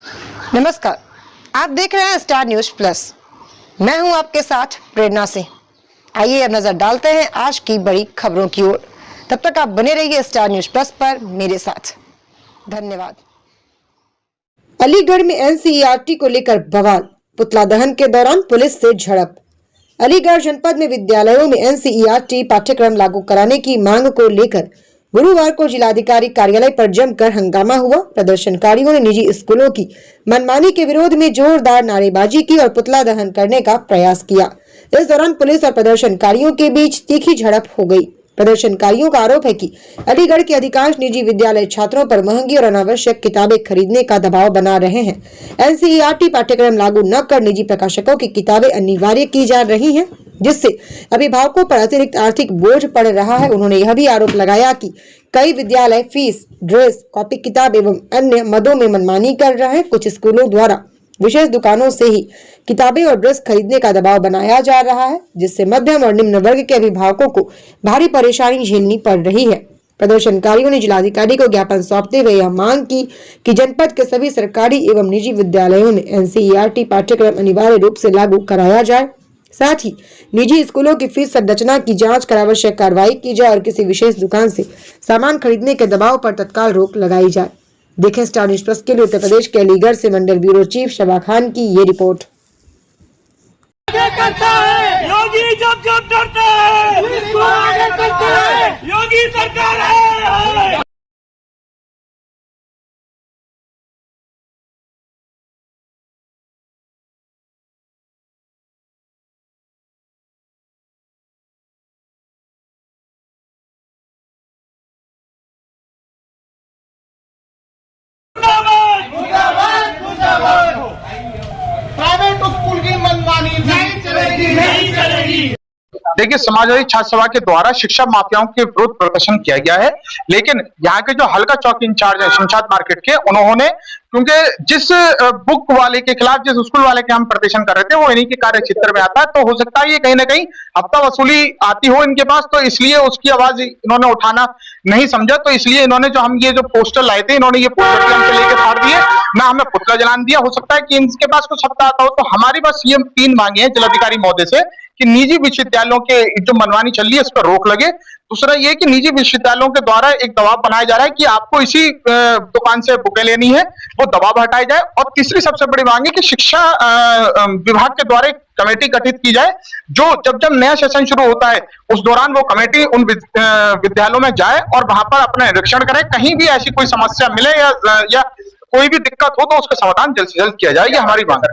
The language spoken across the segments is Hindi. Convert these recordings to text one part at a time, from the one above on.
नमस्कार, आप देख रहे हैं स्टार न्यूज प्लस। मैं हूं आपके साथ प्रेरणा से। आइए अब नजर डालते हैं आज की बड़ी खबरों की ओर। तब तक आप बने रहिए स्टार न्यूज प्लस पर मेरे साथ। धन्यवाद। अलीगढ़ में एनसीईआरटी को लेकर बवाल, पुतला दहन के दौरान पुलिस से झड़प। अलीगढ़ जनपद में विद्यालयों में एनसीईआरटी पाठ्यक्रम लागू कराने की मांग को लेकर गुरुवार को जिलाधिकारी कार्यालय पर जमकर हंगामा हुआ। प्रदर्शनकारियों ने निजी स्कूलों की मनमानी के विरोध में जोरदार नारेबाजी की और पुतला दहन करने का प्रयास किया। इस दौरान पुलिस और प्रदर्शनकारियों के बीच तीखी झड़प हो गई। प्रदर्शनकारियों का आरोप है कि अलीगढ़ के अधिकांश निजी विद्यालय छात्रों पर महंगी और अनावश्यक किताबें खरीदने का दबाव बना रहे हैं। एनसीईआरटी पाठ्यक्रम लागू न कर निजी प्रकाशकों की किताबें अनिवार्य की जा रही हैं, जिससे अभिभावकों पर अतिरिक्त आर्थिक बोझ पड़ रहा है। उन्होंने यह भी आरोप लगाया कि कई विद्यालय फीस, ड्रेस, कॉपी किताब एवं अन्य मदों में मनमानी कर रहे हैं। कुछ स्कूलों द्वारा विशेष दुकानों से ही किताबें और ड्रेस खरीदने का दबाव बनाया जा रहा है, जिससे मध्यम और निम्न वर्ग के अभिभावकों को भारी परेशानी झेलनी पड़ रही है। प्रदर्शनकारियों ने जिलाधिकारी को ज्ञापन सौंपते हुए यह मांग की कि जनपद के सभी सरकारी एवं निजी विद्यालयों में एनसीईआरटी पाठ्यक्रम अनिवार्य रूप से लागू कराया जाए। साथ ही निजी स्कूलों की फीस संरचना की जांच कर आवश्यक कार्रवाई की जाए और किसी विशेष दुकान से सामान खरीदने के दबाव पर तत्काल रोक लगाई जाए। देखें स्टार न्यूज प्लस के लिए उत्तर प्रदेश के अलीगढ़ से मंडल ब्यूरो चीफ शबा खान की ये रिपोर्ट। योगी जब जब डरता है पुलिस को आगे करता है, योगी सरकार है। प्राइवेट स्कूल की मनमानी नहीं चलेगी, नहीं चलेगी। देखिए, समाजवादी छात्र सभा के द्वारा शिक्षा माफियाओं के विरुद्ध प्रदर्शन किया गया है, लेकिन यहाँ के जो हल्का चौकी इंचार्ज है शमशाद मार्केट के, उन्होंने क्योंकि जिस बुक वाले के खिलाफ, जिस स्कूल वाले के हम प्रदर्शन कर रहे थे, वो इन्हीं के कार्य क्षेत्र में आता है, तो हो सकता है ये कहीं ना कहीं हफ्ता वसूली आती हो इनके पास, तो इसलिए उसकी आवाज इन्होंने उठाना नहीं समझा। तो इसलिए इन्होंने ये जो पोस्टर लाए थे, इन्होंने ये पोस्टर हमसे लेके फाड़ दिए, ना हमें पुतला जलान दिया। हो सकता है कि इनके पास कुछ हफ्ता आता हो। तो हमारी बस ये 3 मांगे हैं जिलाधिकारी महोदय से कि निजी विश्वविद्यालयों के जो मनमानी चल रही है, इस पर रोक लगे। दूसरा ये कि निजी विश्वविद्यालयों के द्वारा एक दबाव बनाया जा रहा है कि आपको इसी दुकान से बुकें लेनी है, वो दबाव हटाया जाए। और तीसरी सबसे बड़ी मांग है कि शिक्षा विभाग के द्वारा एक कमेटी गठित की जाए, जो जब जब नया सेशन शुरू होता है उस दौरान वो कमेटी उन विद्यालयों में जाए और वहां पर अपना निरीक्षण करे। कहीं भी ऐसी कोई समस्या मिले या कोई भी दिक्कत हो तो उसका समाधान जल्द से जल्द किया जाए। ये हमारी मांग है।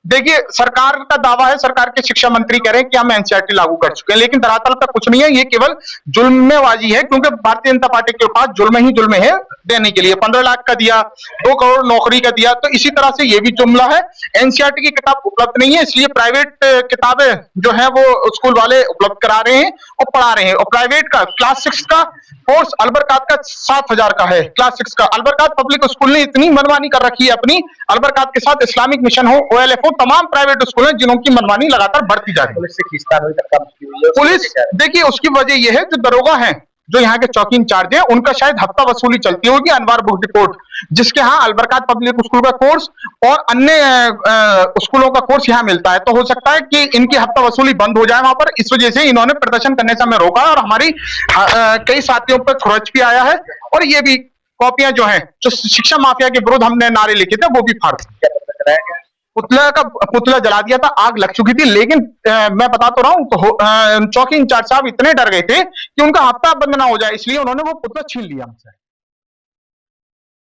देखिए, सरकार का दावा है, सरकार के शिक्षा मंत्री कह रहे हैं कि हम एनसीईआरटी लागू कर चुके हैं, लेकिन दरअसल तक कुछ नहीं है। ये केवल जुल्मेबाजी है, क्योंकि भारतीय जनता पार्टी के पास जुल्म ही जुल्म है देने के लिए। 15 लाख का दिया, 2 करोड़ नौकरी का दिया, तो इसी तरह से ये भी जुमला है। एनसीईआरटी की किताब उपलब्ध नहीं है, इसलिए प्राइवेट किताबें जो है वो स्कूल वाले उपलब्ध करा रहे हैं और पढ़ा रहे हैं। और प्राइवेट का क्लास 6 का कोर्स अलबरकात का 7,000 का है। क्लास 6 का अलबरकात पब्लिक स्कूल ने इतनी मनमानी कर रखी है अपनी, अलबरकात के साथ इस्लामिक मिशन हो, OLF हो, तमाम प्राइवेट स्कूल हैं जिनकी मनमानी लगातार बढ़ती जा रही है। पुलिस देखिए, उसकी वजह यह है जो दरोगा है, जो यहाँ के चौकी इंचार्ज है, उनका शायद हफ्ता वसूली चलती होगी, अनवार बुक रिपोर्ट, जिसके यहाँ अलबरकात पब्लिक स्कूल का कोर्स और अन्य स्कूलों का कोर्स यहाँ मिलता है। तो हो सकता है कि इनकी हफ्ता वसूली बंद हो जाए वहां पर। इस वजह से इन्होंने प्रदर्शन करने से हमें रोका और हमारी कई साथियों पर खरोच भी आया है। और ये भी कॉपियां जो है, जो शिक्षा माफिया के विरुद्ध हमने नारे लिखे थे, वो भी फाड़ पुतला जला दिया था। आग लग चुकी थी, लेकिन मैं बता तो रहा हूं, तो चौकी इंचार्ज साहब इतने डर गए थे कि उनका हफ्ता बंद ना हो जाए, इसलिए उन्होंने वो पुतला छीन लिया हमसे।